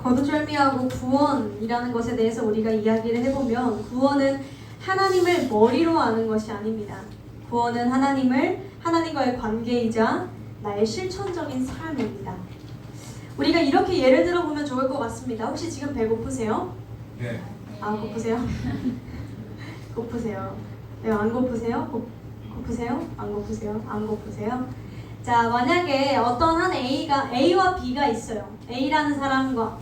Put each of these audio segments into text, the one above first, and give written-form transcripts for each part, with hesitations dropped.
거두절미하고 구원이라는 것에 대해서 우리가 이야기를 해보면 구원은 하나님을 머리로 아는 것이 아닙니다. 구원은 하나님과의 관계이자 나의 실천적인 삶입니다. 우리가 이렇게 예를 들어보면 좋을 것 같습니다. 혹시 지금 배고프세요? 네. 고프세요? 고프세요? 네, 안 고프세요? 고프세요? 안 고프세요? 안 고프세요? 자, 만약에 어떤 한 A와 B가 있어요. A라는 사람과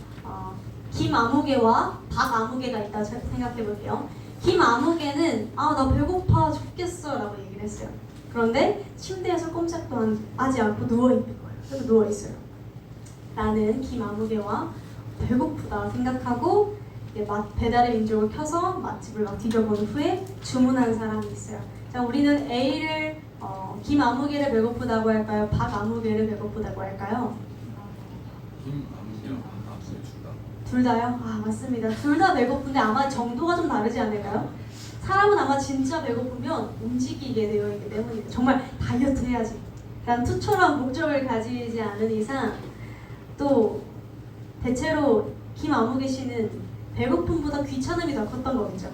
김아무개와 박아무개가 있다 생각해 볼게요. 김아무개는 나 배고파 죽겠어 라고 얘기를 했어요. 그런데 침대에서 꼼짝도 하지 않고 누워있는 거예요. 그래서 누워있어요. 나는 김아무개와 배고프다 생각하고 배달의 민족을 켜서 맛집을 막 뒤져본 후에 주문한 사람이 있어요. 자, 우리는 A를 김아무개를 배고프다고 할까요? 박아무개를 배고프다고 할까요? 김아무개랑 박아무개 둘 다요? 맞습니다. 둘 다 배고픈데 아마 정도가 좀 다르지 않을까요? 사람은 아마 진짜 배고프면 움직이게 되어 있기 때문이에요. 정말 다이어트 해야지 라는 투철한 목적을 가지지 않은 이상 또 대체로 김아무개 씨는 배고픔보다 귀찮음이 더 컸던 거겠죠.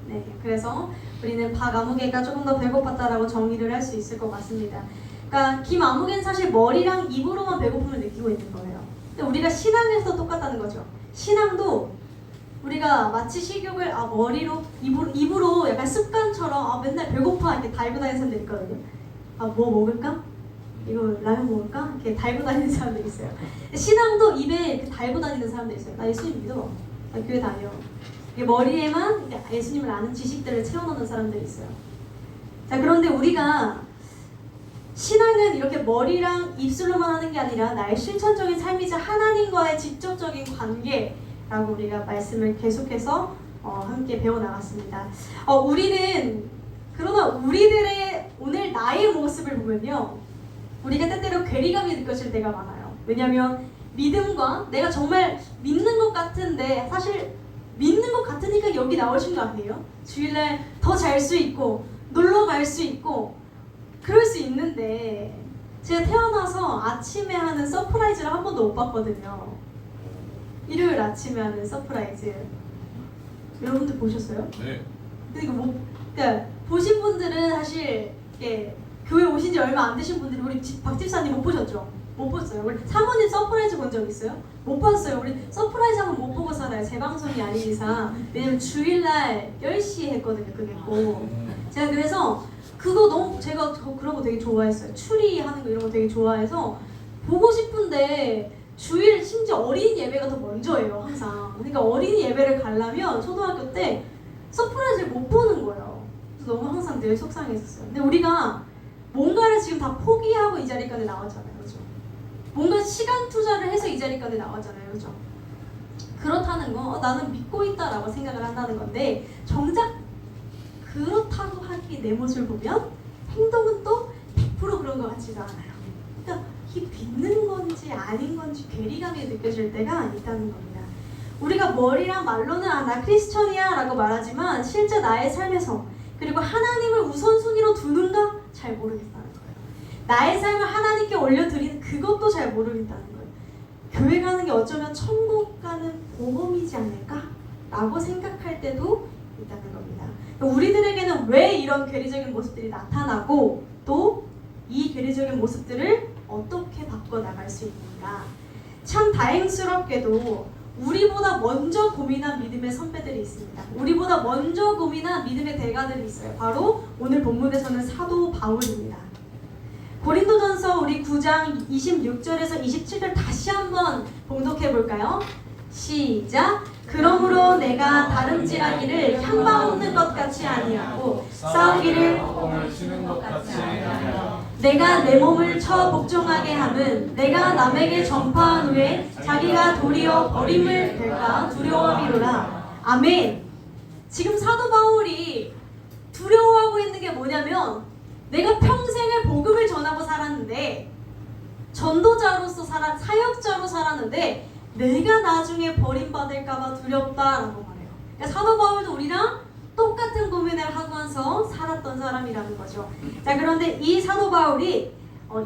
네, 그래서 우리는 박아무개가 조금 더 배고팠다라고 정의를 할 수 있을 것 같습니다. 그러니까 김아무개는 사실 머리랑 입으로만 배고픔을 느끼고 있는 거예요. 근데 우리가 신앙에서 똑같다는 거죠. 신앙도 우리가 마치 식욕을 머리로 입으로 약간 습관처럼 맨날 배고파 이렇게 달고 다니는 사람들 있거든요. 뭐 먹을까? 이거 라면 먹을까? 이렇게 달고 다니는 사람들 있어요. 신앙도 입에 이렇게 달고 다니는 사람들 있어요. 나 예수님 믿어. 나 교회 다녀. 머리에만 예수님을 아는 지식들을 채워넣는 사람들이 있어요. 자, 그런데 우리가 신앙은 이렇게 머리랑 입술로만 하는 게 아니라 나의 실천적인 삶이자 하나님과의 직접적인 관계라고 우리가 말씀을 계속해서 함께 배워나갔습니다. 그러나 우리들의 오늘 나의 모습을 보면요, 우리가 때때로 괴리감이 느껴질 때가 많아요. 왜냐하면 믿음과 내가 정말 믿는 것 같은데 사실 믿는 것 같으니까 여기 나오신 거 아니에요? 주일날 더 잘 수 있고 놀러 갈 수 있고 그럴 수 있는데 제가 태어나서 아침에 하는 서프라이즈를 한 번도 못 봤거든요. 일요일 아침에 하는 서프라이즈 여러분들 보셨어요? 네. 근데 이거 그러니까 보신 분들은 사실 교회 오신 지 얼마 안 되신 분들이 우리 박 집사님 못 보셨죠? 못 봤어요. 우리 사모님 서프라이즈 본 적 있어요? 못 봤어요. 우리 서프라이즈 한번 못 보고 살아요. 제 방송이 아닌 이상. 왜냐면 주일날 10시에 했거든요. 그게 꼭. 제가 그래서 제가 그런 거 되게 좋아했어요. 추리하는 거 이런 거 되게 좋아해서 보고 싶은데 주일 심지어 어린이 예배가 더 먼저예요. 항상. 그러니까 어린이 예배를 가려면 초등학교 때 서프라이즈를 못 보는 거예요. 그래서 너무 항상 늘 속상했었어요. 근데 우리가 뭔가를 지금 다 포기하고 이 자리까지 나왔잖아요. 그죠? 뭔가 시간 투자를 해서 이 자리까지 나왔잖아요. 그죠? 그렇다는 거 나는 믿고 있다라고 생각을 한다는 건데 정작 그렇다고 하기에 내 모습을 보면 행동은 또 100% 그런 것 같지가 않아요. 그러니까 이게 믿는 건지 아닌 건지 괴리감이 느껴질 때가 있다는 겁니다. 우리가 머리랑 말로는 나 크리스천이야 라고 말하지만 실제 나의 삶에서 그리고 하나님을 우선순위로 두는가? 잘 모르겠다는 거예요. 나의 삶을 하나님께 올려드리는 그것도 잘 모르겠다는 거예요. 교회 가는 게 어쩌면 천국 가는 보험이지 않을까? 라고 생각할 때도 있다는 겁니다. 우리들에게는 왜 이런 괴리적인 모습들이 나타나고 또 이 괴리적인 모습들을 어떻게 바꿔나갈 수 있는가? 참 다행스럽게도 우리보다 먼저 고민한 믿음의 선배들이 있습니다. 우리보다 먼저 고민한 믿음의 대가들이 있어요. 바로 오늘 본문에서는 사도 바울입니다. 고린도전서 우리 9장 26절에서 27절 다시 한번 봉독해 볼까요? 시작! 그러므로 내가 다름질하기를 향방 없는 것 같이 아니하고 싸우기를 치는 것 같이 아니하고 내가 내 몸을 쳐 복종하게 함은 내가 남에게 전파한 후에 자기가 도리어 버림을 될까 두려워함이로라. 아멘. 지금 사도 바울이 두려워하고 있는 게 뭐냐면 내가 평생을 복음을 전하고 살았는데 전도자로서 사역자로 살았는데 내가 나중에 버림받을까봐 두렵다라고 말해요. 그러니까 사도 바울도 우리랑 똑같은 고민을 하면서 살았던 사람이라는 거죠. 자, 그런데 이 사도 바울이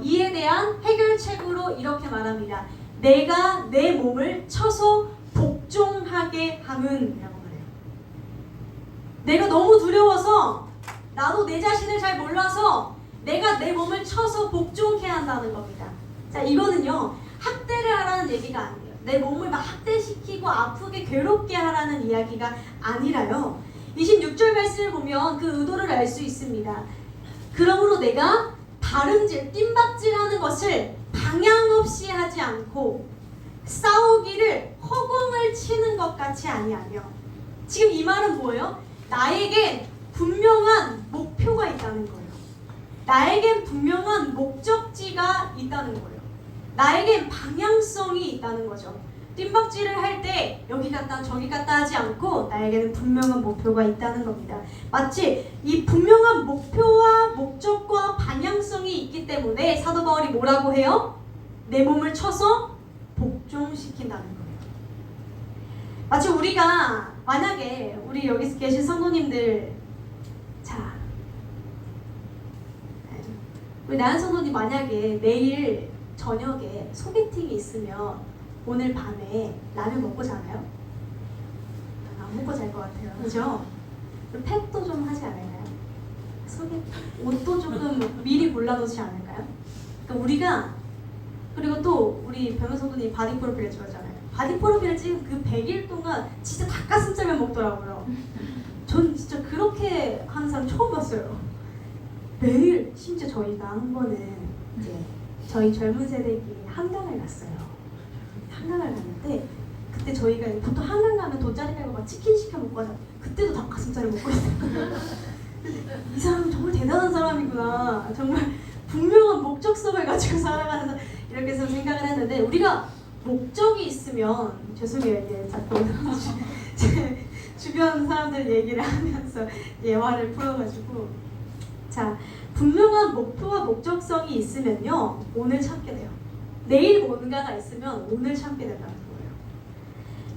이에 대한 해결책으로 이렇게 말합니다. 내가 내 몸을 쳐서 복종하게 함은이라고 말해요. 내가 너무 두려워서 나도 내 자신을 잘 몰라서 내가 내 몸을 쳐서 복종해야 한다는 겁니다. 자, 이거는요 학대를 하라는 얘기가 아니에요. 내 몸을 막 학대시키고 아프게 괴롭게 하라는 이야기가 아니라요. 26절 말씀을 보면 그 의도를 알 수 있습니다. 그러므로 내가 다름질, 뜀박질하는 것을 방향 없이 하지 않고 싸우기를 허공을 치는 것 같이 아니하며. 지금 이 말은 뭐예요? 나에겐 분명한 목표가 있다는 거예요. 나에겐 분명한 목적지가 있다는 거예요. 나에겐 방향성이 있다는 거죠. 뜀박질을 할 때 여기 갔다 저기 갔다 하지 않고 나에게는 분명한 목표가 있다는 겁니다. 마치 이 분명한 목표와 목적과 방향성이 있기 때문에 사도 바울이 뭐라고 해요? 내 몸을 쳐서 복종시킨다는 거예요. 마치 우리가 만약에 우리 여기 계신 성도님들, 자, 우리 나연 성도님 만약에 내일 저녁에 소개팅이 있으면 오늘 밤에 라면 먹고 자나요? 안 먹고 잘 것 같아요. 그죠? 팩도 좀 하지 않을까요? 옷도 조금 미리 골라놓지 않을까요? 그러니까 우리가, 그리고 또 우리 변호사분이 바디 프로필을 찍었잖아요. 바디 프로필을 찍은 그 100일 동안 진짜 닭가슴살만 먹더라고요. 전 진짜 그렇게 하는 사람 처음 봤어요. 매일, 심지어 저희가 한 번은 이제 저희 젊은 세대끼리 한강을 갔어요. 한강을 갔는데 그때 저희가 보통 한강 가면 돗자리 깔고 막 치킨 시켜 먹고 하잖아요. 그때도 닭가슴살을 먹고 있어요. 이 사람 정말 대단한 사람이구나. 정말 분명한 목적성을 가지고 살아가는 이렇게 해서 생각을 했는데, 우리가 목적이 있으면, 죄송해요 이제 자꾸 제 주변 사람들 얘기를 하면서 예화를 풀어가지고, 자, 분명한 목표와 목적성이 있으면요 오늘 참게 돼요. 내일 뭔가가 있으면 오늘 참게 된다는 거예요.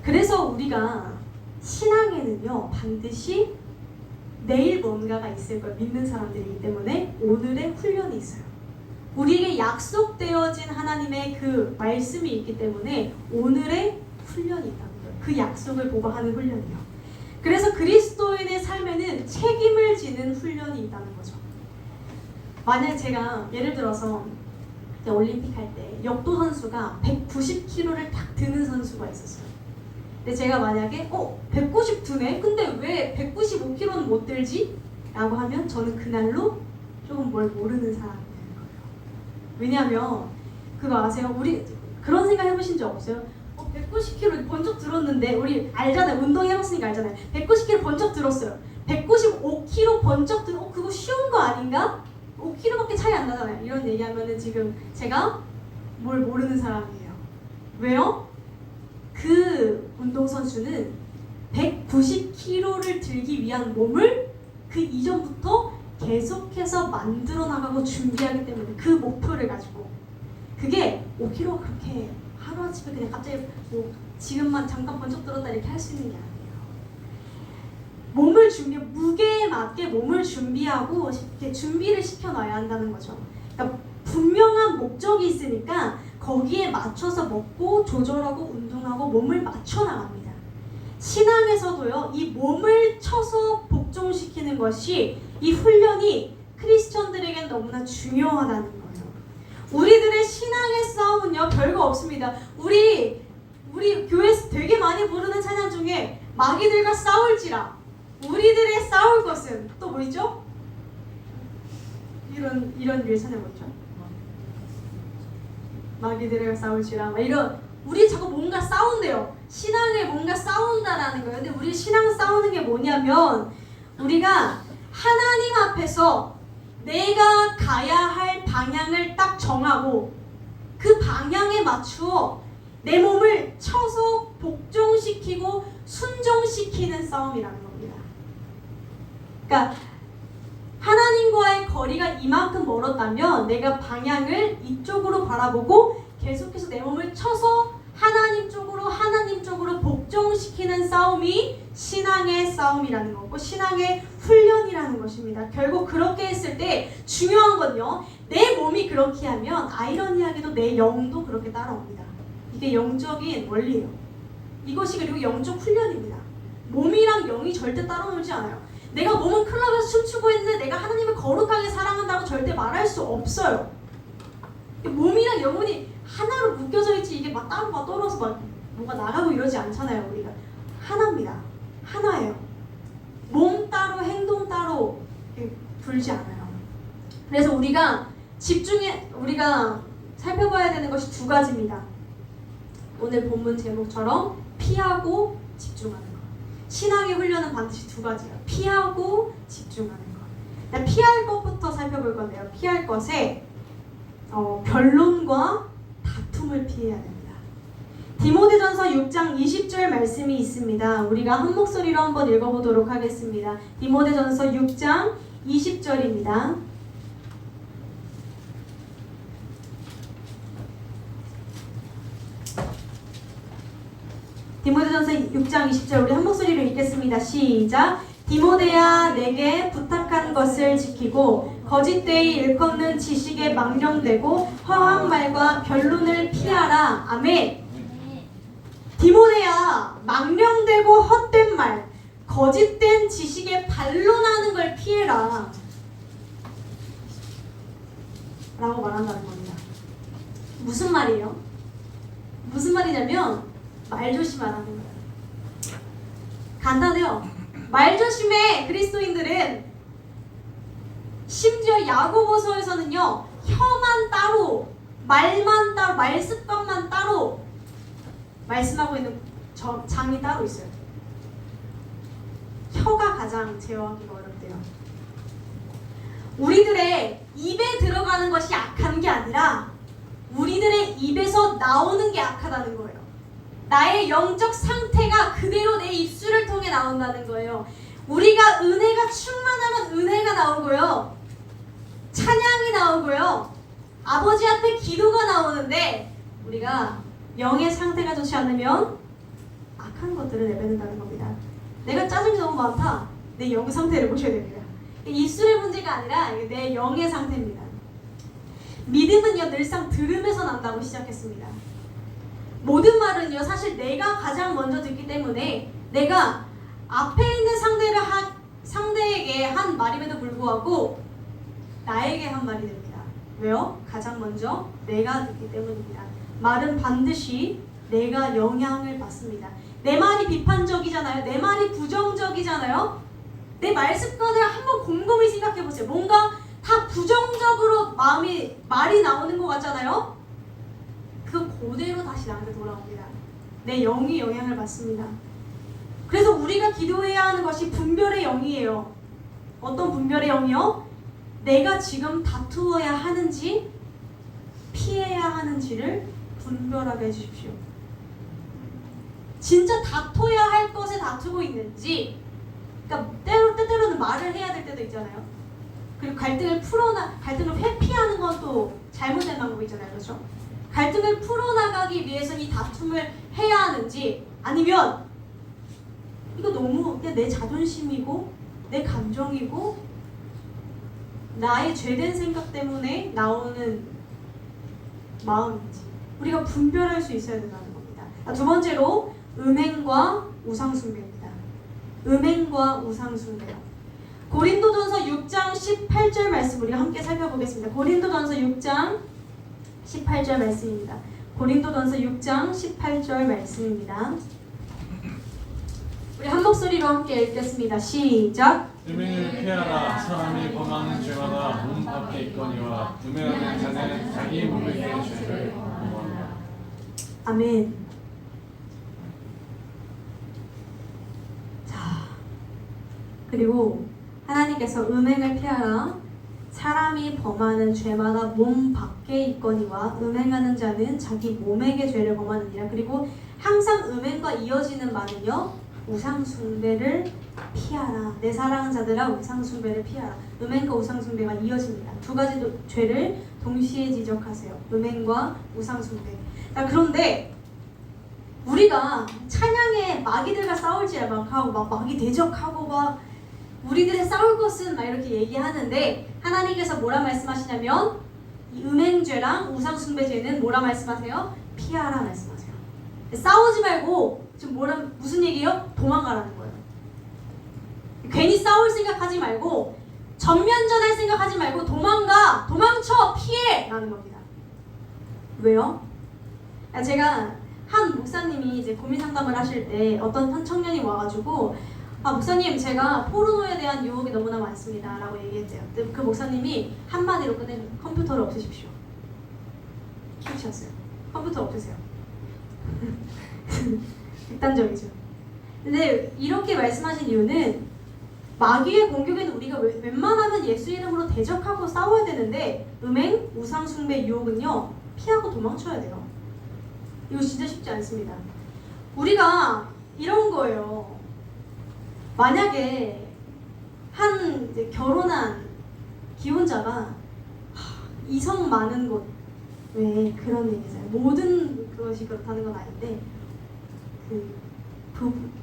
그래서 우리가 신앙에는요 반드시 내일 뭔가가 있을 걸 믿는 사람들이기 때문에 오늘의 훈련이 있어요. 우리에게 약속되어진 하나님의 그 말씀이 있기 때문에 오늘의 훈련이 있다는 거예요. 그 약속을 보고 하는 훈련이요. 그래서 그리스도인의 삶에는 책임을 지는 훈련이 있다는 거죠. 만약 제가 예를 들어서 올림픽 할 때 역도 선수가 190kg를 딱 드는 선수가 있었어요. 근데 제가 만약에 190 드네? 근데 왜 195kg는 못 들지? 라고 하면 저는 그날로 조금 뭘 모르는 사람이 되는 거예요. 왜냐면 그거 아세요? 우리 그런 생각 해보신 적 없어요? 190kg 번쩍 들었는데, 우리 알잖아요. 운동해봤으니까 알잖아요. 190kg 번쩍 들었어요. 195kg 번쩍 그거 쉬운 거 아닌가? 5kg밖에 차이 안 나잖아요. 이런 얘기하면은 지금 제가 뭘 모르는 사람이에요. 왜요? 그 운동선수는 190kg를 들기 위한 몸을 그 이전부터 계속해서 만들어 나가고 준비하기 때문에, 그 목표를 가지고. 그게 5kg가 그렇게 하루아침에 그냥 갑자기 뭐 지금만 잠깐 번쩍 들었다 이렇게 할 수 있는 게 아니에요. 몸을 무게에 맞게 몸을 준비하고 이렇게 준비를 시켜놔야 한다는 거죠. 그러니까 분명한 목적이 있으니까 거기에 맞춰서 먹고 조절하고 운동하고 몸을 맞춰 나갑니다. 신앙에서도요, 이 몸을 쳐서 복종시키는 것이, 이 훈련이 크리스천들에겐 너무나 중요하다는 거예요. 우리들의 신앙의 싸움은요 별거 없습니다. 우리 교회에서 되게 많이 부르는 찬양 중에 마귀들과 싸울지라, 우리들의 싸울 것은 또 뭐 있죠? 이런 류의 찬양 뭐 있죠? 마귀들과 싸울지라, 이런, 우리 자꾸 뭔가 싸운대요. 신앙에 뭔가 싸운다라는 거예요. 근데 우리 신앙 싸우는 게 뭐냐면, 우리가 하나님 앞에서 내가 가야 할 방향을 딱 정하고 그 방향에 맞추어 내 몸을 쳐서 복종시키고 순종시키는 싸움이라는 겁니다. 그러니까 하나님과의 거리가 이만큼 멀었다면 내가 방향을 이쪽으로 바라보고 계속해서 내 몸을 쳐서 하나님 쪽으로 복종시키는 싸움이 신앙의 싸움이라는 거고 신앙의 훈련이라는 것입니다. 결국 그렇게 했을 때 중요한 건요. 내 몸이 그렇게 하면 아이러니하게도 내 영도 그렇게 따라옵니다. 이게 영적인 원리예요. 이것이 그리고 영적 훈련입니다. 몸이랑 영이 절대 따라오지 않아요. 내가 몸은 클럽에서 춤추고 있는데 내가 하나님을 거룩하게 사랑한다고 절대 말할 수 없어요. 몸이랑 영혼이 하나로 묶여져 있지 이게 막 따로 막 떨어서 막 뭐가 나가고 이러지 않잖아요. 우리가 하나입니다. 하나예요. 몸 따로 행동 따로 불지 않아요. 그래서 우리가 살펴봐야 되는 것이 두 가지입니다. 오늘 본문 제목처럼 피하고 집중하는 것. 신앙의 훈련은 반드시 두 가지예요. 피하고 집중하는 것. 피할 것부터 살펴볼 건데요. 피할 것에 변론과 다툼을 피해야 됩니다. 디모데전서 6장 20절 말씀이 있습니다. 우리가 한 목소리로 한번 읽어보도록 하겠습니다. 디모데전서 6장 20절입니다. 디모데전서 6장 20절 우리 한 목소리로 읽겠습니다. 시작. 디모데야 내게 부탁한 것을 지키고 거짓되이 일컫는 지식에 망령되고 허황 말과 변론을 피하라. 아멘. 디모데야 망령되고 헛된 말 거짓된 지식에 반론하는 걸 피해라 라고 말한다는 겁니다. 무슨 말이에요? 무슨 말이냐면 말 조심하라는 거예요. 간단해요. 말 조심해. 그리스도인들은 심지어 야고보서에서는요 혀만 따로 말만 따로 말 습관만 따로 말씀하고 있는 장이 따로 있어요. 혀가 가장 제어하기가 어렵대요. 우리들의 입에 들어가는 것이 악한 게 아니라 우리들의 입에서 나오는 게 악하다는 거예요. 나의 영적 상태가 그대로 내 입술을 통해 나온다는 거예요. 우리가 은혜가 충만하면 은혜가 나오고요. 찬양이 나오고요. 아버지 앞에 기도가 나오는데 우리가 영의 상태가 좋지 않으면 악한 것들을 내뱉는다는 겁니다. 내가 짜증이 너무 많다. 내 영 상태를 보셔야 됩니다. 입술의 문제가 아니라 내 영의 상태입니다. 믿음은요 늘상 들음에서 난다고 시작했습니다. 모든 말은요 사실 내가 가장 먼저 듣기 때문에 내가 앞에 있는 상대에게 한 말임에도 불구하고 나에게 한 말이 됩니다. 왜요? 가장 먼저 내가 듣기 때문입니다. 말은 반드시 내가 영향을 받습니다. 내 말이 비판적이잖아요. 내 말이 부정적이잖아요. 내 말 습관을 한번 곰곰이 생각해 보세요. 뭔가 다 부정적으로 말이 나오는 것 같잖아요. 그 그대로 다시 나한테 돌아옵니다. 내 영이 영향을 받습니다. 그래서 우리가 기도해야 하는 것이 분별의 영이에요. 어떤 분별의 영이요? 내가 지금 다투어야 하는지 피해야 하는지를 분별하게 해주십시오. 진짜 다퉈야 할 것에 다투고 있는지, 그러니까 때때로는 말을 해야 될 때도 있잖아요. 그리고 갈등을 회피하는 건 또 잘못된 방법이 있잖아요, 그렇죠? 갈등을 풀어나가기 위해서 이 다툼을 해야 하는지, 아니면 이거 너무 그냥 내 자존심이고 내 감정이고 나의 죄된 생각 때문에 나오는 마음인지 우리가 분별할 수 있어야 된다는 겁니다. 두 번째로 음행과 우상숭배입니다. 음행과 우상숭배요. 고린도전서 6장 18절 말씀 우리가 함께 살펴보겠습니다. 고린도전서 6장 18절 말씀입니다. 고린도전서 6장 18절 말씀입니다. 우리 한 목소리로 함께 읽겠습니다. 시작. 음행을 피하라. 사람이 범하는 죄마다 몸 밖에 있거니와 음행하는 자는 자기 몸에게 죄를 범한다. 아멘. 자, 그리고 하나님께서 음행을 피하라. 사람이 범하는 죄마다 몸 밖에 있거니와 음행하는 자는 자기 몸에게 죄를 범하느니라. 그리고 항상 음행과 이어지는 말은요, 우상숭배를 피하라. 내 사랑하는 자들아, 우상숭배를 피하라. 음행과 우상숭배가 이어집니다. 두 가지 죄를 동시에 지적하세요. 음행과 우상숭배. 자, 그런데 우리가 찬양에 마귀들과 싸울지 막 하고 막 마귀 대적하고 막 우리들의 싸울 것은 막 이렇게 얘기하는데 하나님께서 뭐라 말씀하시냐면 이 음행죄랑 우상숭배죄는 뭐라 말씀하세요? 피하라 말씀하세요. 싸우지 말고 지금 무슨 얘기예요? 도망가라는 거예요. 괜히 싸울 생각하지 말고 전면전할 생각하지 말고 도망쳐, 피해! 라는 겁니다. 왜요? 제가 한 목사님이 이제 고민 상담을 하실 때 어떤 한 청년이 와가지고 목사님 제가 포르노에 대한 유혹이 너무나 많습니다 라고 얘기했대요. 근데 그 목사님이 한마디로 끝낸 컴퓨터를 없애십시오. 키우셨어요. 컴퓨터 없애세요. 극단적이죠. 근데 이렇게 말씀하신 이유는 마귀의 공격에는 우리가 웬만하면 예수 이름으로 대적하고 싸워야 되는데 음행, 우상숭배, 유혹은요 피하고 도망쳐야 돼요. 이거 진짜 쉽지 않습니다. 우리가 이런 거예요. 만약에 한 이제 결혼한 기혼자가 이성 많은 곳, 왜 그런 얘기잖아요. 모든 그것이 그렇다는 건 아닌데 그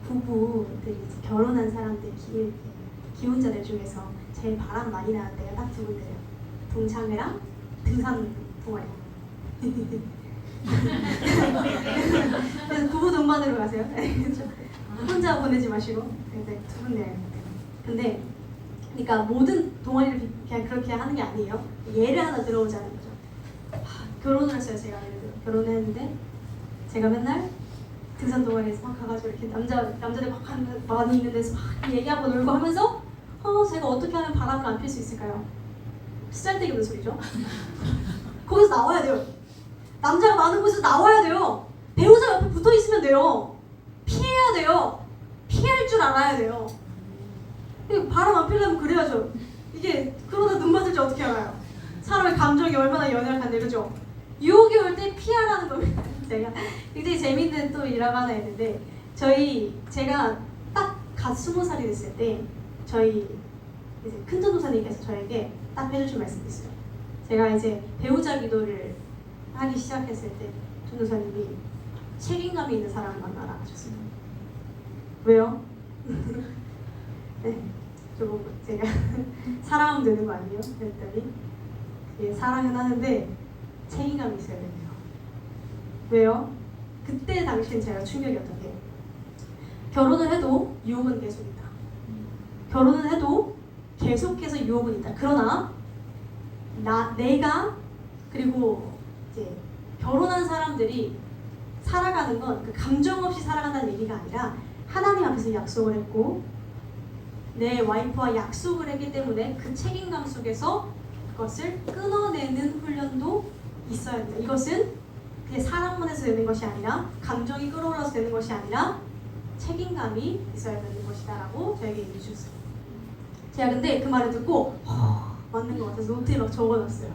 부부들이 결혼한 사람들 기혼자들 중에서 제일 바람 많이 나는 데가 딱 두 군데예요. 동창회랑 등산 동아리. 그래서 부부 동반으로 가세요. 혼자 보내지 마시고 두 군데. 근데 그러니까 모든 동아리를 그냥 그렇게 하는 게 아니에요. 예를 하나 들어오자는 거죠. 결혼을 했어요. 제가 예를 들어 결혼을 했는데 제가 맨날 등산 동아리에서 막 가가지고 이렇게 남자들 막 많이 있는 데서 막 얘기하고 놀고 하면서 제가 어떻게 하면 바람을 안 필 수 있을까요? 쓰잘데기 없는 소리죠. 거기서 나와야 돼요. 남자가 많은 곳에서 나와야 돼요. 배우자 옆에 붙어 있으면 돼요. 피해야 돼요. 피할 줄 알아야 돼요. 바람 안 피려면 그래야죠. 이게 그러다 눈 맞을지 어떻게 알아요? 사람의 감정이 얼마나 연약한데, 그죠? 유혹이 올 때 피하라는 겁니다. 제가 굉장히 재밌는 또 일화가 하나 있는데 제가 딱 갓 20살이 됐을 때 저희 이제 큰 전도사님께서 저에게 딱 해주신 말씀이 있어요. 제가 이제 배우자 기도를 하기 시작했을 때 전도사님이 책임감이 있는 사람을 만나라 하셨어요. 왜요? 네, 조금 제가 사랑하면 되는 거 아니에요? 그랬더니 사랑은 하는데 책임감이 있어야 된대요. 왜요? 그때 당시엔 제가 충격이었던 게 결혼을 해도 유혹은 계속 있다. 결혼을 해도 계속해서 유혹은 있다. 그러나 내가 그리고 이제 결혼한 사람들이 살아가는 건 그 감정 없이 살아간다는 얘기가 아니라 하나님 앞에서 약속을 했고 내 와이프와 약속을 했기 때문에 그 책임감 속에서 그것을 끊어내는 훈련도 있어야 된다. 이것은 그냥 사랑만 해서 되는 것이 아니라 감정이 끌어올라서 되는 것이 아니라 책임감이 있어야 되는 것이다 라고 저에게 얘기해 주셨어요. 제가 근데 그 말을 듣고 맞는 것 같아서 노트에 막 적어놨어요.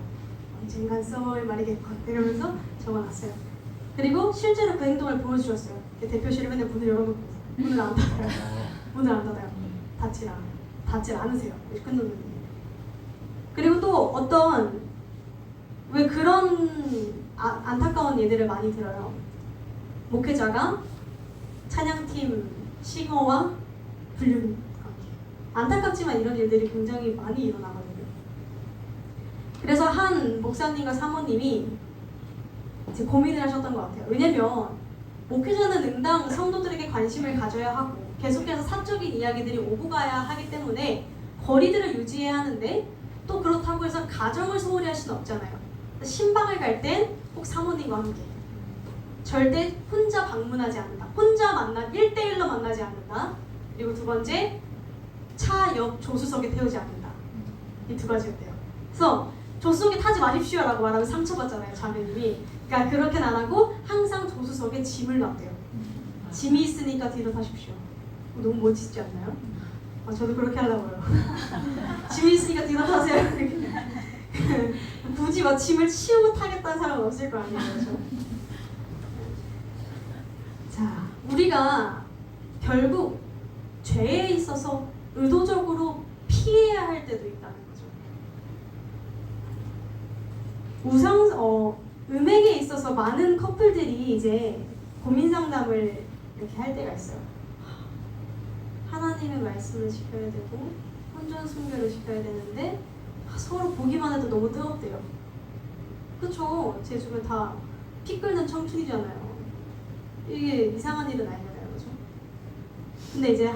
언젠간 써먹을 말이겠군 이러면서 적어놨어요. 그리고 실제로 그 행동을 보여주셨어요. 대표실에 맨날 문을 열어놓고 문을 안 닫아요. 문을 안 닫아요. 닫질 않으세요. 큰 돈은. 그리고 또 어떤 왜 그런 안타까운 예들을 많이 들어요. 목회자가 찬양팀 싱어와 불륜 관계. 안타깝지만 이런 일들이 굉장히 많이 일어나거든요. 그래서 한 목사님과 사모님이 이제 고민을 하셨던 것 같아요. 왜냐면 목회자는 응당 성도들에게 관심을 가져야 하고 계속해서 사적인 이야기들이 오고 가야 하기 때문에 거리들을 유지해야 하는데 또 그렇다고 해서 가정을 소홀히 할 수는 없잖아요. 신방을 갈 땐 꼭 사모님과 함께 절대 혼자 방문하지 않는다. 혼자 1대1로 만나지 않는다. 그리고 두 번째, 차 옆 조수석에 태우지 않는다. 이 두 가지였대요. 그래서 조수석에 타지 마십시오 라고 말하면 상처받잖아요, 자매님이. 그러니까 그렇게는 안 하고 항상 조수석에 짐을 놔대요. 짐이 있으니까 뒤로 타십시오. 너무 멋지지 않나요? 저도 그렇게 하려고요. 짐이 있으니까 뒤로 타세요. 굳이 막 짐을 치우고 타겠다는 사람은 없을 거 아니에요. 그렇죠? 자, 우리가 결국 죄에 있어서 의도적으로 피해야 할 때도 있다는 거죠. 음행에 있어서 많은 커플들이 이제 고민 상담을 이렇게 할 때가 있어요. 하나님의 말씀을 지켜야 되고 혼전 순결을 지켜야 되는데 서로 보기만 해도 너무 뜨겁대요. 그쵸? 제 주변 다 피 끓는 청춘이잖아요. 이게 이상한 일은 아니잖아요, 그죠? 근데 이제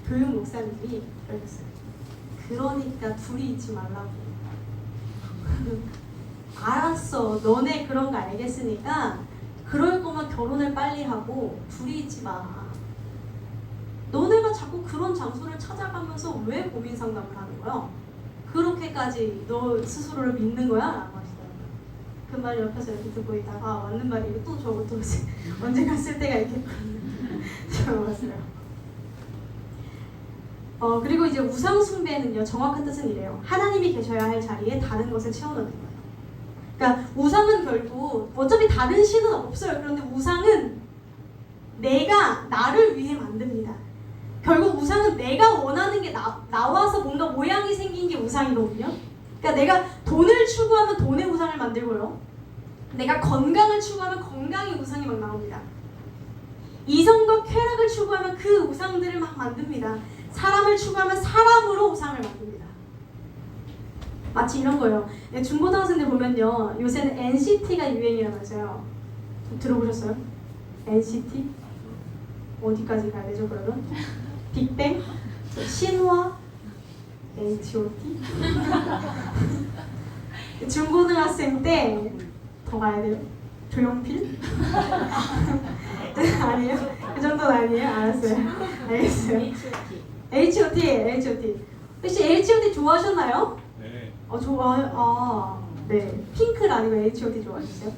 교육 목사님이 그러셨어요. 그러니까 둘이 있지 말라고. 알았어, 너네 그런 거 알겠으니까 그럴 거면 결혼을 빨리 하고 둘이 있지 마. 너네가 자꾸 그런 장소를 찾아가면서 왜 고민 상담을 하는 거야? 그렇게까지 너 스스로를 믿는 거야? 라고 하시더라고요. 그 말 옆에서 이렇게 듣고 있다가 맞는 말이고 또 저거 또 언젠가 쓸 때가 있겠거든요. 제가 봤어요. 그리고 이제 우상 숭배는요, 정확한 뜻은 이래요. 하나님이 계셔야 할 자리에 다른 것을 채워넣는 거예요. 그러니까 우상은 결국 어차피 다른 신은 없어요. 그런데 우상은 내가 나를 위해 만듭니다. 결국 우상은 내가 원하는 게 나와서 뭔가 모양이 생긴 게 우상이거든요. 그러니까 내가 돈을 추구하면 돈의 우상을 만들고요. 내가 건강을 추구하면 건강의 우상이 막 나옵니다. 이성과 쾌락을 추구하면 그 우상들을 막 만듭니다. 사람을 추구하면 사람으로 우상을 만듭니다. 마치 이런 거예요. 중고등학생들 보면요, 요새는 NCT가 유행이라면서요. 들어보셨어요? NCT? 어디까지 가야 되죠 그러면? 빅뱅? 신화? H.O.T? 중고등학생 때 더 가야 돼요? 조용필? 아니에요? 그 정도는 아니에요? 알았어요. 알겠어요. H.O.T. 혹시 H.O.T 좋아하셨나요? 네. 네. 핑클 아니고 H.O.T 좋아하셨어요?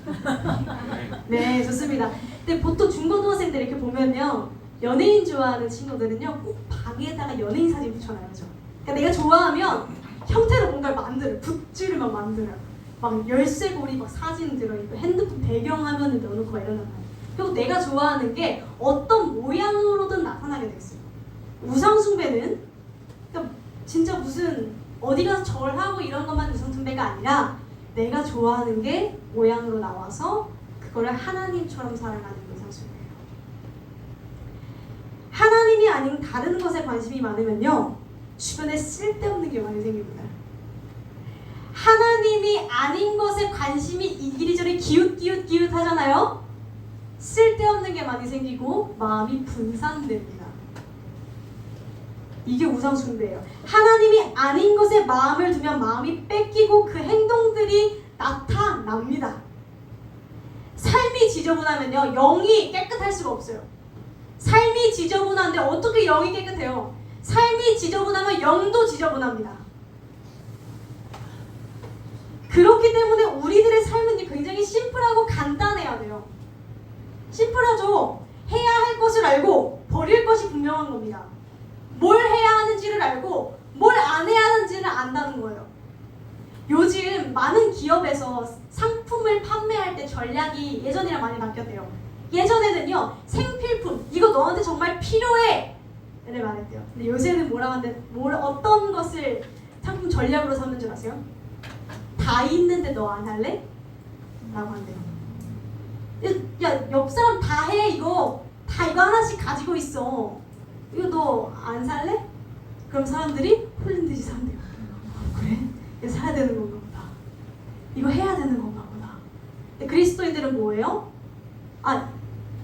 네, 좋습니다. 근데 보통 중고등학생들 이렇게 보면요, 연예인 좋아하는 친구들은요, 꼭 방에다가 연예인 사진 붙여놔요, 그죠? 그러니까 내가 좋아하면 형태로 뭔가를 만들어요. 굿즈를 막 만들어요. 막 열쇠고리 막 사진 들어있고 핸드폰 배경화면을 넣어놓고 막 이러는 거예요. 그리고 내가 좋아하는 게 어떤 모양으로든 나타나게 돼 있어요. 우상숭배는 그러니까 진짜 무슨 어디 가서 절하고 이런 것만 우상숭배가 아니라 내가 좋아하는 게 모양으로 나와서 그거를 하나님처럼 살아가는 게 우상숭배예요. 하나님이 아닌 다른 것에 관심이 많으면요, 주변에 쓸데없는 게 많이 생깁니다. 하나님이 아닌 것에 관심이 이리저리 기웃 하잖아요. 쓸데없는 게 많이 생기고 마음이 분산됩니다. 이게 우상숭배예요. 하나님이 아닌 것에 마음을 두면 마음이 뺏기고 그 행동들이 나타납니다. 삶이 지저분하면요, 영이 깨끗할 수가 없어요. 삶이 지저분한데 어떻게 영이 깨끗해요? 삶이 지저분하면 영도 지저분합니다. 그렇기 때문에 우리들의 삶은 굉장히 심플하고 간단해야 돼요. 심플하죠? 해야 할 것을 알고 버릴 것이 분명한 겁니다. 뭘 해야 하는지를 알고 뭘 안 해야 하는지를 안다는 거예요. 요즘 많은 기업에서 상품을 판매할 때 전략이 예전이랑 많이 바뀌었대요. 예전에는요, 생필품, 이거 너한테 정말 필요해! 를 말했대요. 근데 요새는 뭐라고 하는데, 어떤 것을 상품 전략으로 삼는 줄 아세요? 다 있는데 너 안 할래? 라고 한대요. 야, 옆 사람 다 해, 이거. 다 이거 하나씩 가지고 있어. 이거 너 안 살래? 그럼 사람들이 홀린 듯이 산대요. 그래? 이거 사야 되는 건가 보다. 이거 해야 되는 건가 보다. 근데 그리스도인들은 뭐예요?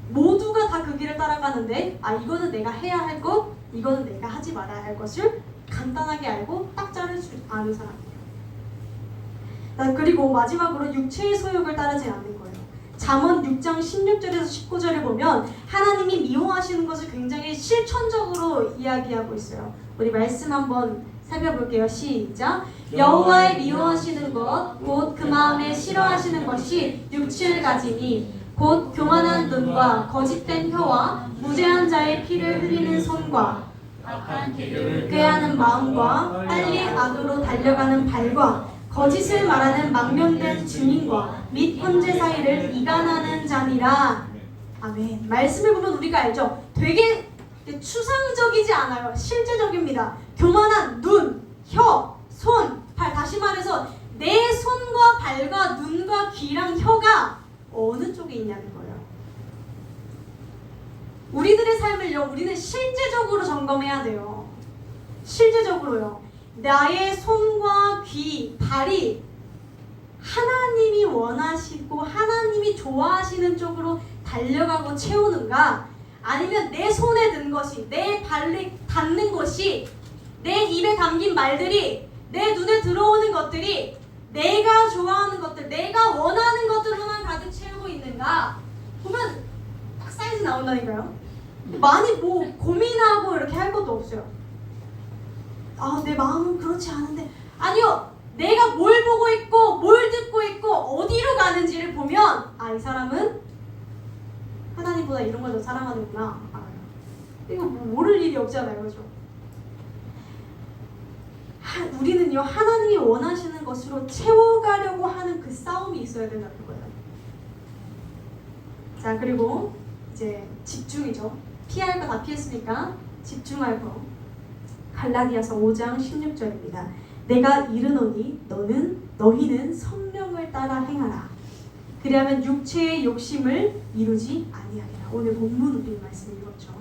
모두가 다 그 길을 따라가는데, 이거는 내가 해야 할 것, 이거는 내가 하지 말아야 할 것을 간단하게 알고 딱 자를 줄 아는 사람이에요. 그리고 마지막으로 육체의 소욕을 따르지 않는 거예요. 잠언 6장 16절에서 19절을 보면 하나님이 미워하시는 것을 굉장히 실천적으로 이야기하고 있어요. 우리 말씀 한번 살펴볼게요. 시작. 여호와의 미워하시는 것 곧 그 마음에 싫어하시는 것이 육체를 가지니 곧 교만한 눈과 거짓된 혀와 무죄한 자의 피를 흘리는 손과 악한 계교를 꾀하는 마음과 빨리 악으로 달려가는 발과 거짓을 말하는 망령된 증인과 및 형제 사이를 이간하는 자니라. 아멘. 말씀을 보면 우리가 알죠? 되게 추상적이지 않아요. 실제적입니다. 교만한 눈, 혀, 손, 발. 다시 말해서 내 손과 발과 눈과 귀랑 혀가 어느 쪽에 있냐는 거예요. 우리들의 삶을요, 우리는 실제적으로 점검해야 돼요. 실제적으로요. 나의 손과 귀, 발이 하나님이 원하시고 하나님이 좋아하시는 쪽으로 달려가고 채우는가, 아니면 내 손에 든 것이, 내 발에 닿는 것이, 내 입에 담긴 말들이, 내 눈에 들어오는 것들이 내가 좋아하는 것들, 내가 원하는 것들로만 가득 채우고 있는가 보면 딱 사이즈 나온다니까요. 많이 뭐 고민하고 이렇게 할 것도 없어요. 아, 내 마음은 그렇지 않은데. 아니요, 내가 뭘 보고 있고 뭘 듣고 있고 어디로 가는지를 보면, 아, 이 사람은 하나님보다 이런 걸 더 사랑하는구나 알아요. 이거 뭐 모를 일이 없잖아요, 그죠? 우리는요, 하나님이 원하시는 것으로 채워가려고 하는 그 싸움이 있어야 된다는 거예요. 자, 그리고 이제 집중이죠. 피할 거 다 피했으니까 집중할 거. 갈라디아서 5장 16절입니다. 내가 이르노니 너희는 성령을 따라 행하라. 그리하면 육체의 욕심을 이루지 아니하리라. 오늘 본문 우리 말씀 읽었죠.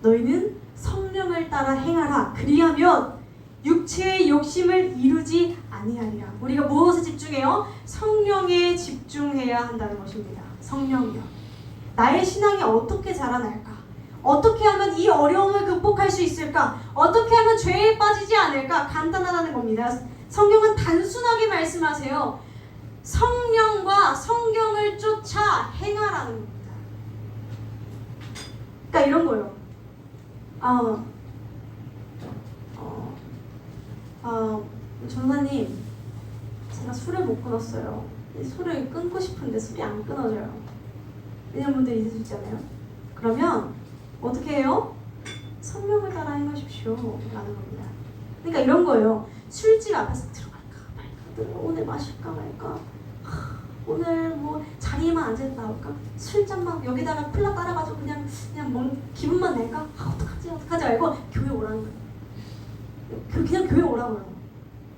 너희는 성령을 따라 행하라. 그리하면 육체의 욕심을 이루지 아니하리라. 우리가 무엇에 집중해요? 성령에 집중해야 한다는 것입니다. 성령이요. 나의 신앙이 어떻게 자라날까? 어떻게 하면 이 어려움을 극복할 수 있을까? 어떻게 하면 죄에 빠지지 않을까? 간단하다는 겁니다. 성경은 단순하게 말씀하세요. 성령과 성경을 쫓아 행하라는 겁니다. 그러니까 이런 거예요. 전사님, 제가 술을 못 끊었어요. 술을 끊고 싶은데 술이 안 끊어져요. 이런 분들이 있을 수 있잖아요. 그러면 어떻게 해요? 성령을 따라 행하십시오 라는 겁니다. 그러니까 이런 거예요. 술집 앞에서 들어갈까 말까, 오늘 마실까 말까, 오늘 뭐 자리에만 앉아서 나올까, 술잔만 여기다가 콜라 따라가지고 그냥 기분만 낼까, 어떡하지 말고 교회 오라는 거예요. 그냥 교회 오라고요.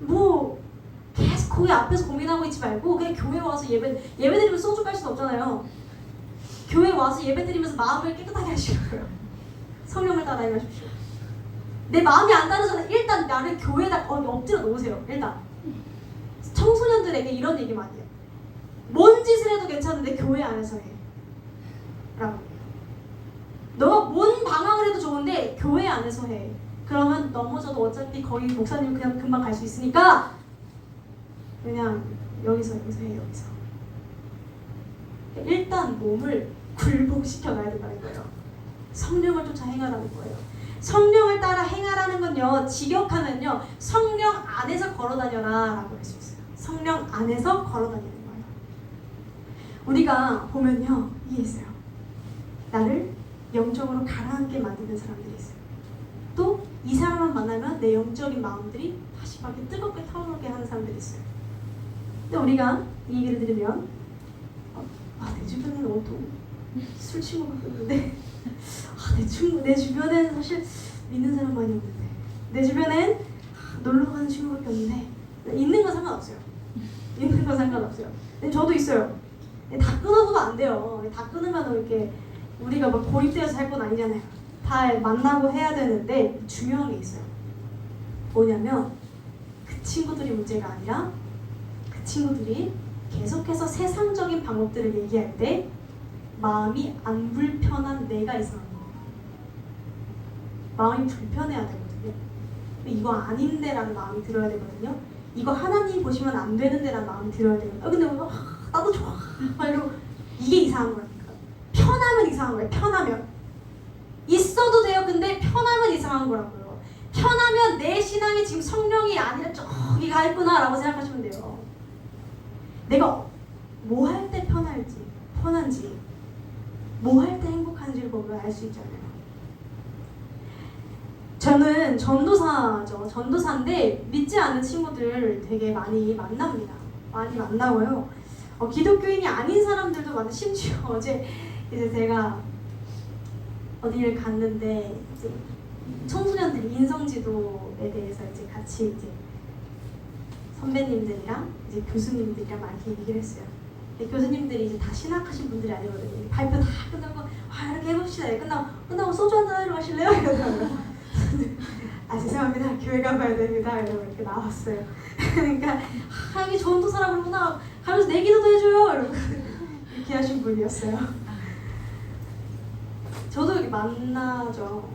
뭐 계속 거기 앞에서 고민하고 있지 말고 그냥 교회 와서 예배드리면서 소주 깔 수는 없잖아요. 교회 와서 예배드리면서 마음을 깨끗하게 하시고요. 성령을 따라 행하십시오. 내 마음이 안 따르잖아요. 일단 나를 교회에다 엎드려 놓으세요. 일단 청소년들에게 이런 얘기 많이 해요. 뭔 짓을 해도 괜찮은데 교회 안에서 해 라고. 너가 뭔 방황을 해도 좋은데 교회 안에서 해. 그러면 넘어져도 어차피 거기 목사님 그냥 금방 갈 수 있으니까 그냥 여기서 해. 여기서. 일단 몸을 굴복시켜 놔야 된다는 거예요. 성령을 쫓아 행하라는 거예요. 성령을 따라 행하라는 건요, 직역하면요, 성령 안에서 걸어다녀라 라고 할 수 있어요. 성령 안에서 걸어다니는 거예요. 우리가 보면요, 이게 있어요. 나를 영적으로 가라앉게 만드는 사람들이 있어요. 또 이 사람을 만나면 내 영적인 마음들이 다시 막 뜨겁게 타오르게 하는 사람들이 있어요. 근데 우리가 이 얘기를 들으면 내 주변에는 온통 술 친구가 있는데 내 주변에는 사실 믿는 사람 많이 없는데, 내 주변엔 놀러 가는 친구밖에 없는데, 있는 건 상관없어요. 있는 건 상관없어요. 근데 저도 있어요. 다 끊어도 안 돼요. 다 끊으면 이렇게 우리가 막 고립되어서 살 건 아니잖아요. 다 만나고 해야 되는데 중요한 게 있어요. 뭐냐면 그 친구들이 문제가 아니라 그 친구들이 계속해서 세상적인 방법들을 얘기할 때 마음이 안 불편한 내가 이상한 거예요. 마음이 불편해야 되거든요. 이거 아닌데 라는 마음이 들어야 되거든요. 이거 하나님 보시면 안 되는데 라는 마음이 들어야 되거든요. 근데 나도 좋아 이러고, 이게 이상한 거라니까. 편하면 이상한 거예요. 편하면 있어도 돼요. 근데 편하면 이상한 거라고요. 편하면 내 신앙이 지금 성령이 아니라 저기 가 있구나 라고 생각하시면 돼요. 내가 뭐 할 때 편한지, 뭐 할 때 행복한지를 보면 알 수 있잖아요. 저는 전도사죠. 전도사인데 믿지 않는 친구들 되게 많이 만납니다. 많이 만나고요. 기독교인이 아닌 사람들도 많아요. 심지어 어제 이제 제가 어디를 갔는데 이제 청소년들이 인성지도에 대해서 이제 같이 이제 선배님들이랑 이제 교수님들이랑 많이 얘기를 했어요. 교수님들이 이제 다 신학하신 분들이 아니거든요. 발표 다 끝나고 이렇게 해봅시다. 끝나고 소주 한잔 하러 가실래요? 이러더라고요. 아 죄송합니다. 교회 가봐야 됩니다. 이러고 이렇게 나왔어요. 그러니까 여기 전도사라 그러구나. 가면서 내 기도도 해줘요. 이러고 이렇게 하신 분이었어요. 저도 여기 만나죠.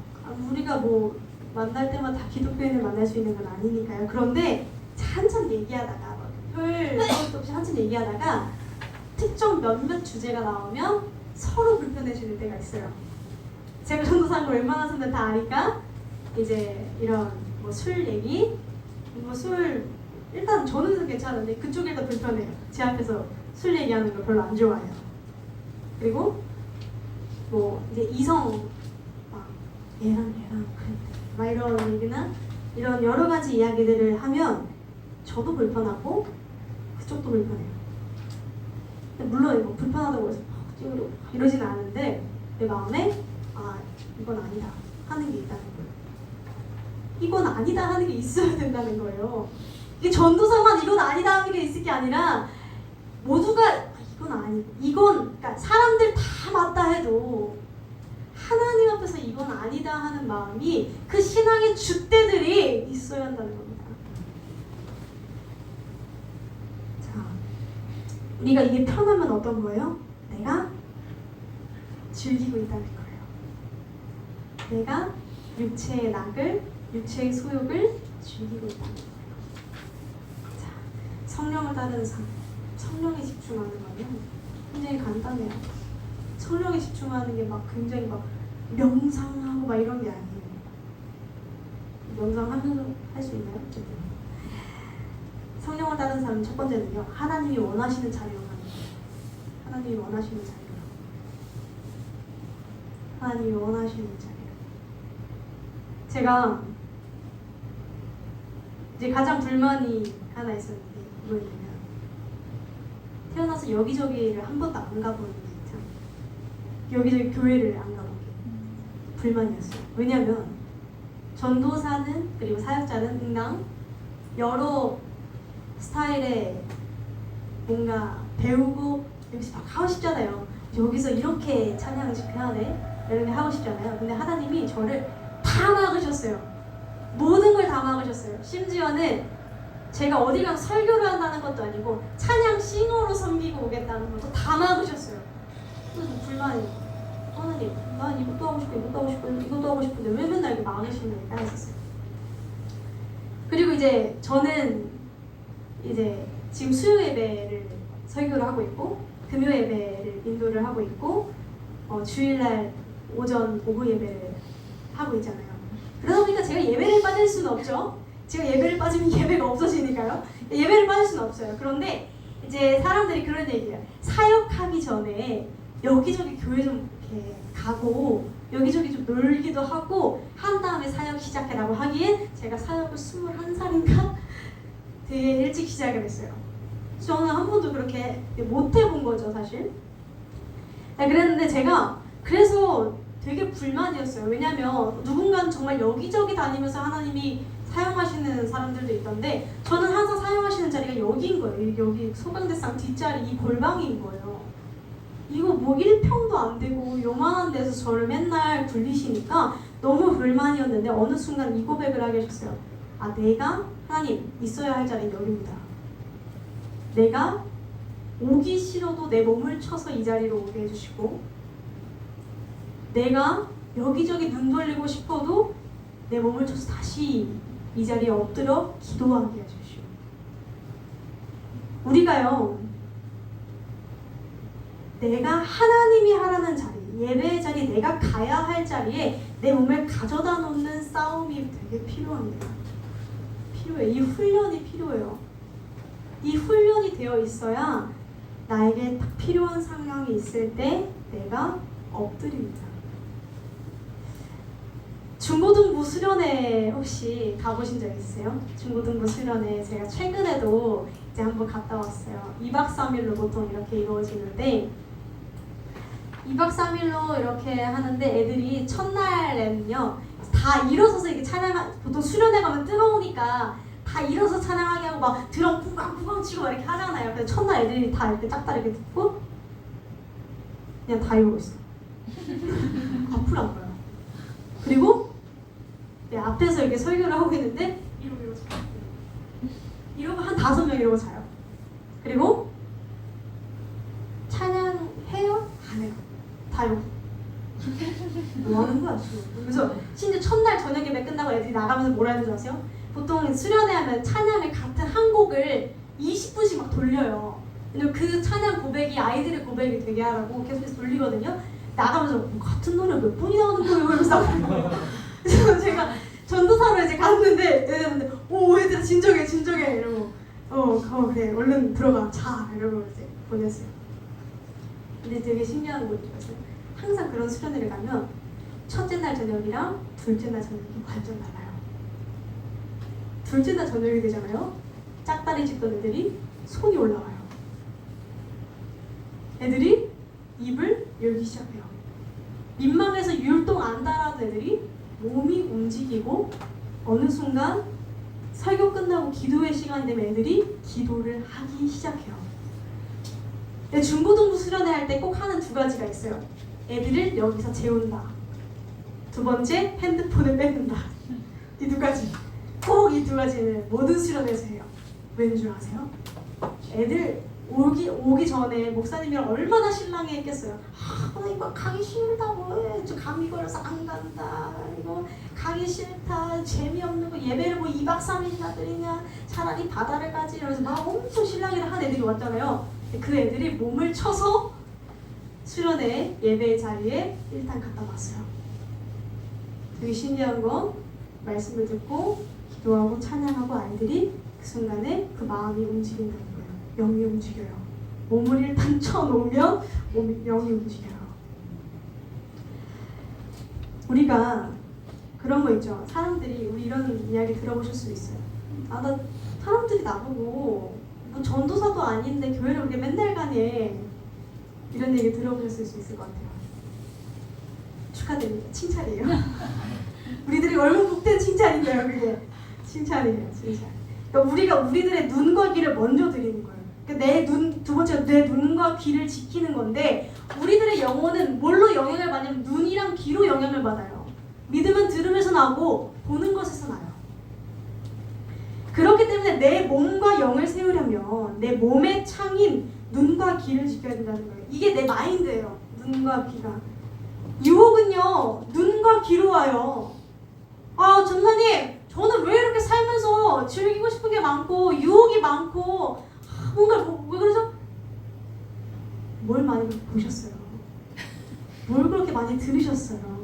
우리가 뭐 만날 때마다 다 기독교인을 만날 수 있는 건 아니니까요. 그런데 한참 얘기하다가 별 생각도 없이 한참 얘기하다가 특정 몇몇 주제가 나오면 서로 불편해지는 때가 있어요. 제가 전도사인 걸 웬만한 사람들 다 아니까 이제 이런 뭐 술 얘기, 뭐 술 일단 저는 괜찮은데 그쪽이 더 불편해요. 제 앞에서 술 얘기하는 거 별로 안 좋아해요. 그리고 뭐 이제 이성 막 얘랑 그랬대 막 이런 얘기나 이런 여러 가지 이야기들을 하면 저도 불편하고 그쪽도 불편해요. 물론 이거 불편하다고 해서 찍으려고 이러지는 않은데 내 마음에 이건 아니다 하는 게 있다는 거예요. 이건 아니다 하는 게 있어야 된다는 거예요. 이게 전도사만 이건 아니다 하는 게 있을 게 아니라 모두가 그러니까 사람들 다 맞다 해도 하나님 앞에서 이건 아니다 하는 마음이 그 신앙의 줏대들이 있어야 한다는 겁니다. 자, 우리가 이게 편하면 어떤 거예요? 내가 즐기고 있다는 거예요. 내가 육체의 낙을, 육체의 소욕을 즐기고 있다는 거예요. 자, 성령을 따르는 삶, 성령에 집중하는 거는 굉장히 간단해요. 성령에 집중하는 게 막 굉장히 막 명상하고 막 이런 게 아니에요. 명상하면서 할 수 있나요? 어쨌든 성령을 따르는 삶은 첫 번째는요, 하나님이 원하시는 자리로 가는 거예요. 하나님이 원하시는 자리로. 하나님이 원하시는 자리로. 제가 이제 가장 불만이 하나 있었는데 뭐였냐면 태어나서 여기저기를 한 번도 안 가보는 게 참 여기저기 교회를 안 가본 게 불만이었어요. 왜냐면 전도사는 그리고 사역자는 응당 여러 스타일의 뭔가 배우고 여기서 막 하고 싶잖아요. 여기서 이렇게 찬양을 해야 돼 이런 게 하고 싶잖아요. 근데 하나님이 저를 다 막으셨어요. 모든 걸 다 막으셨어요. 심지어는 제가 어디 가서 설교를 한다는 것도 아니고 찬양 싱어로 섬기고 오겠다는 것도 다 막으셨어요. 그래서 불만이 하나님 난 이것도 하고 싶고 이것도 하고 싶고 이것도 하고 싶은데 왜 맨날 이렇게 막으시는 게 했었어요. 그리고 이제 저는 이제 지금 수요 예배를 설교를 하고 있고 금요 예배를 인도를 하고 있고 주일날 오전 오후 예배를 하고 있잖아요. 그러다 보니까 제가 예배를 빠질 수는 없죠. 제가 예배를 빠지면 예배가 없어지니까요. 예배를 빠질 수는 없어요. 그런데 이제 사람들이 그런 얘기해요. 사역하기 전에 여기저기 교회 좀 이렇게 가고 여기저기 좀 놀기도 하고 한 다음에 사역 시작해라고 하기엔 제가 사역을 21살인가 되게 일찍 시작을 했어요. 저는 한 번도 그렇게 못 해본 거죠, 사실. 그랬는데 제가 그래서 되게 불만이었어요. 왜냐면 누군가는 정말 여기저기 다니면서 하나님이 사용하시는 사람들도 있던데 저는 항상 사용하시는 자리가 여기인 거예요. 여기 소강대상 뒷자리 이 골방인 거예요. 이거 뭐 1평도 안 되고 요만한 데서 저를 맨날 굴리시니까 너무 불만이었는데 어느 순간 이 고백을 하게 하셨어요. 내가 하나님 있어야 할 자리는 여기입니다. 내가 오기 싫어도 내 몸을 쳐서 이 자리로 오게 해주시고 내가 여기저기 눈 돌리고 싶어도 내 몸을 쳐서 다시 이 자리에 엎드려 기도하게 해주시오. 우리가요, 내가 하나님이 하라는 자리, 예배의 자리, 내가 가야 할 자리에 내 몸을 가져다 놓는 싸움이 되게 필요합니다. 필요해요. 이 훈련이 필요해요. 이 훈련이 되어 있어야 나에게 딱 필요한 상황이 있을 때 내가 엎드립니다. 중고등부 수련회 혹시 가보신 적 있으세요? 중고등부 수련회 제가 최근에도 이제 한번 갔다 왔어요. 2박 3일로 보통 이렇게 이루어지는데 2박 3일로 이렇게 하는데 애들이 첫날에는요 다 일어서서 이렇게 보통 수련회 가면 뜨거우니까 다 다 일어서 찬양하게 하고 막 드럼 쿵쾅쿵쾅 치고 막 이렇게 하잖아요. 근데 첫날 애들이 다 이렇게 짝다리 이렇게 듣고 그냥 다 이러고 있어. 앞을 안 봐요. 그리고 내 앞에서 이렇게 설교를 하고 있는데 이러고 자요. 이러고 한 5명 이러고 자요. 그리고 찬양해요? 안 해요. 다 이러고 뭐 하는 거야 지금. 그래서 심지어 첫날 저녁 예배 끝나고 애들이 나가면서 뭐라 하는 줄 아세요? 보통 수련회 하면 찬양을 같은 한 곡을 20분씩 막 돌려요. 왜냐면 그 찬양 고백이 아이들의 고백이 되게 하라고 계속해서 돌리거든요. 나가면서 뭐 같은 노래 몇 분이 나오는 거예요? 이러면서 나가는 거예요. 그래서 제가 전도사로 이제 갔는데 애들한테 오 얘들아 진정해 이러고 그래 얼른 들어가 자 이러고 이제 보냈어요. 근데 되게 신기한 거 있어요. 항상 그런 수련회를 가면 첫째 날 저녁이랑 둘째 날 저녁이 완전 달라요. 둘째 날 저녁이 되잖아요. 짝다리 짚던 애들이 손이 올라와요. 애들이 입을 열기 시작해요. 민망해서 율동 안 따라하는 애들이 몸이 움직이고 어느 순간 설교 끝나고 기도의 시간이 되면 애들이 기도를 하기 시작해요. 중고등부 수련회 할 때 꼭 하는 2가지가 있어요. 애들을 여기서 재운다. 2번째 핸드폰을 뺏는다. 이 2가지. 꼭 이 2가지는 모든 수련회에서 해요. 왠 줄 아세요? 애들 오기 전에 목사님이랑 얼마나 신랑해 했겠어요. 나 이거 가기 싫다고 저 감기 걸려서 안 간다. 이거 가기 싫다. 재미없는 거 예배를 뭐 2박 3일이나 드리냐. 차라리 바다를 가지. 이러면서 막 엄청 신랑이를 한 애들이 왔잖아요. 그 애들이 몸을 쳐서 수련회 예배의 자리에 일단 갖다 놨어요. 되게 신기한 건 말씀을 듣고 기도하고 찬양하고 아이들이 그 순간에 그 마음이 움직인다는 거예요. 영이 움직여요. 몸을 일단 쳐놓으면 영이 움직여요. 우리가 그런 거 있죠. 사람들이 우리 이런 이야기 들어보실 수 있어요. 나 사람들이 나보고 뭐 전도사도 아닌데 교회를 그렇게 맨날 가네. 이런 얘기 들어보셨을 수 있을 것 같아요. 축하드립니다. 칭찬이에요. 우리들이 얼마나 복된 칭찬인 거예요. 그게 칭찬이에요. 칭찬. 그러니까 우리가 우리들의 눈과 귀를 먼저 드리는 거예요. 그러니까 두 번째가 내 눈과 귀를 지키는 건데 우리들의 영혼은 뭘로 영향을 받냐면 눈이랑 귀로 영향을 받아요. 믿음은 들음에서 나고 보는 것에서 나요. 그렇기 때문에 내 몸과 영을 세우려면 내 몸의 창인 눈과 귀를 지켜야 된다는 거예요. 이게 내 마인드예요. 눈과 귀가. 유혹은요 눈과 귀로 와요. 전사님 저는 왜 이렇게 살면서 즐기고 싶은 게 많고 유혹이 많고 뭔가 왜 그러죠? 뭘 많이 보셨어요? 뭘 그렇게 많이 들으셨어요?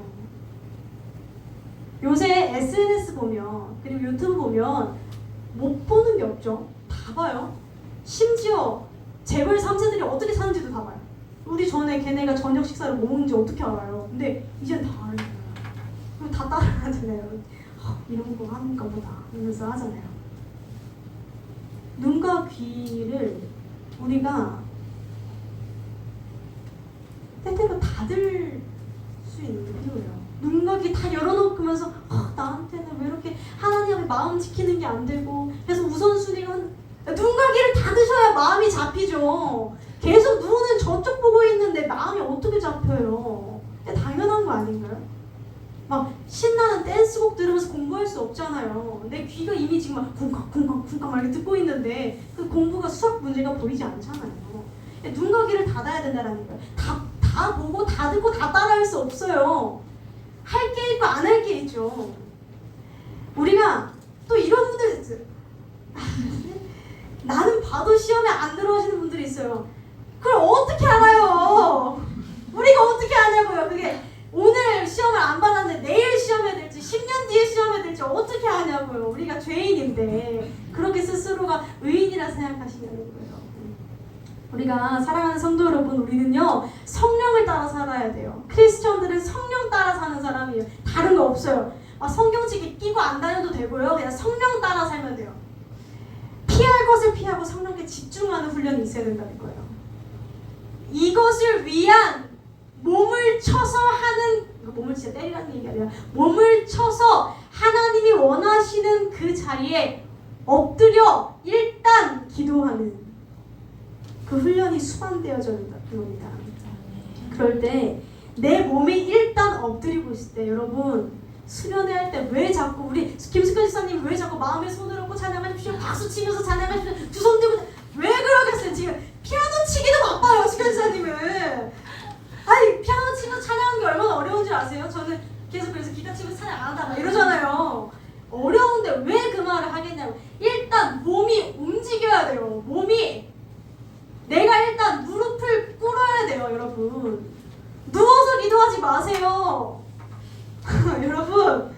요새 SNS 보면 그리고 유튜브 보면 못 보는 게 없죠. 다 봐요. 심지어 재벌 3세들이 어떻게 사는지도 다 봐요. 우리 전에 걔네가 저녁 식사를 뭐 먹는지 어떻게 알아요? 근데 이젠 다 알아요. 그리고 다 따라하잖아요. 이런 거 하는가 보다 이러면서 하잖아요. 눈과 귀를 우리가 때때로 닫을 수 있는 게 필요해요. 눈과 귀 다 열어놓으면서 나한테는 왜 이렇게 하나님의 마음 지키는 게 안 되고 그래서 우선순위가 눈과 귀를 닫으셔야 마음이 잡히죠. 계속 눈은 저쪽 보고 있는데 마음이 어떻게 잡혀요? 당연한 거 아닌가요? 막 신나는 댄스곡 들으면서 공부할 수 없잖아요. 내 귀가 이미 지금 막 쿵쾅쿵쾅쿵쾅 막 이렇게 듣고 있는데 그 공부가 수학 문제가 보이지 않잖아요. 눈과 귀를 닫아야 된다는 거예요. 다 보고 다 듣고 다 따라할 수 없어요. 할 게 있고 안 할 게 있죠. 우리가 또 이런 분들 나는 봐도 시험에 안 들어오시는 분들이 있어요. 그걸 어떻게 알아요? 우리가 어떻게 아냐고요. 그게 오늘 시험을 안 받았는데 내일 시험에 될지 10년 뒤에 시험에 될지 어떻게 아냐고요. 우리가 죄인인데 그렇게 스스로가 의인이라 생각하시냐는 거예요. 우리가 사랑하는 성도 여러분, 우리는요 성령을 따라 살아야 돼요. 크리스천들은 성령 따라 사는 사람이에요. 다른 거 없어요. 성경책 끼고 안 다녀도 되고요. 그냥 성령 따라 살면 돼요. 피할 것을 피하고 성령께 집중하는 훈련이 있어야 된다는 거예요. 이것을 위한 몸을 쳐서 하는, 몸을 진짜 때리라는 얘기 아니라 몸을 쳐서 하나님이 원하시는 그 자리에 엎드려 일단 기도하는 그 훈련이 수반되어져야 됩니다. 그럴 때 내 몸이 일단 엎드리고 있을 때 여러분 수련회 할 때 왜 자꾸 우리 김숙현 지사님 왜 자꾸 마음에 손을 얹고 찬양하십시오 박수 치면서 찬양하십시오 두 손 들고 왜 그러겠어요? 지금 피아노 치기도 바빠요 숙현 지사님은. 아니 피아노 치면서 찬양하는 게 얼마나 어려운 줄 아세요? 저는 계속 그래서 기타 치면서 찬양 안 한다 막 이러잖아요. 어려운데 왜 그 말을 하겠냐고. 일단 몸이 움직여야 돼요. 몸이 내가 일단 무릎을 꿇어야 돼요 여러분. 누워서 기도하지 마세요. 여러분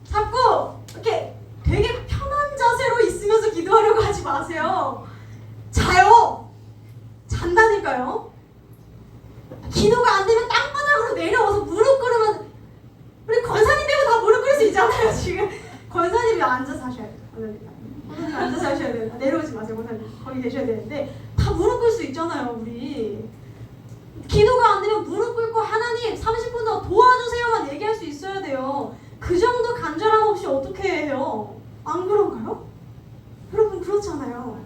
자꾸 이렇게 되게 편한 자세로 있으면서 기도하려고 하지 마세요. 자요. 잔다니까요. 기도가 안 되면 땅바닥으로 내려와서 무릎 꿇으면 우리 권사님 빼고 다 무릎 꿇을 수 있잖아요 지금. 권사님이 앉아서 하셔야 돼요. 권사님 앉아서 하셔야 돼요. 내려오지 마세요 권사님. 거기 계셔야 되는데 다 무릎 꿇을 수 있잖아요 우리. 기도가 안 되면 무릎 꿇고 하나님 30분 더 도와주세요만 얘기할 수 있어야 돼요. 그 정도 간절함 없이 어떻게 해요? 안 그런가요? 여러분 그렇잖아요.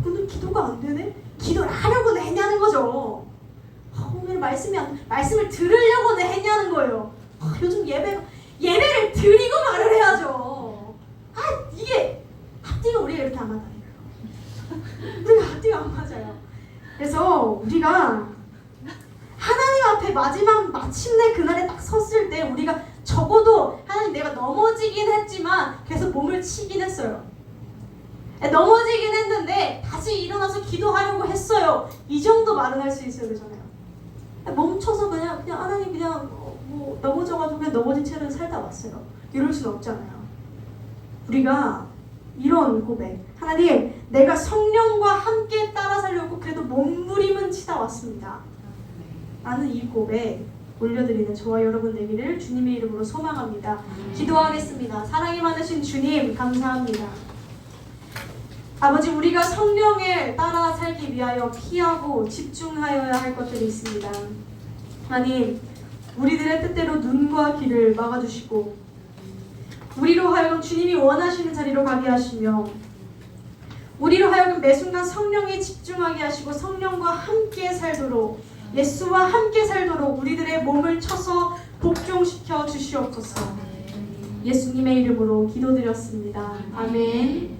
근데 기도가 안 되네? 기도를 하려고 했냐는 거죠. 오늘 말씀을 들으려고 했냐는 거예요. 요즘 예배를 드리고 말을 해야죠. 이게 앞뒤가 우리가 이렇게 안 맞다니까요. 우리가 앞뒤가 안 맞아요. 그래서 우리가 하나님 앞에 마침내 그날에 딱 섰을 때 우리가 적어도 하나님 내가 넘어지긴 했지만 계속 몸을 치긴 했어요. 넘어지긴 했는데 다시 일어나서 기도하려고 했어요. 이 정도 말은 할 수 있어야 되잖아요. 멈춰서 그냥 하나님 그냥 뭐 넘어져가지고 그냥 넘어진 채로 살다 왔어요. 이럴 수는 없잖아요. 우리가 이런 고백, 하나님 내가 성령과 함께 따라 살려고 그래도 몸부림은 치다 왔습니다 라는 이 고백 올려드리는 저와 여러분 되기를 주님의 이름으로 소망합니다. 기도하겠습니다. 사랑이 많으신 주님 감사합니다. 아버지 우리가 성령을 따라 살기 위하여 피하고 집중하여야 할 것들이 있습니다. 하나님 우리들의 뜻대로 눈과 귀를 막아주시고 우리로 하여금 주님이 원하시는 자리로 가게 하시며 우리로 하여금 매 순간 성령에 집중하게 하시고 성령과 함께 살도록 예수와 함께 살도록 우리들의 몸을 쳐서 복종시켜 주시옵소서. 예수님의 이름으로 기도드렸습니다. 아멘.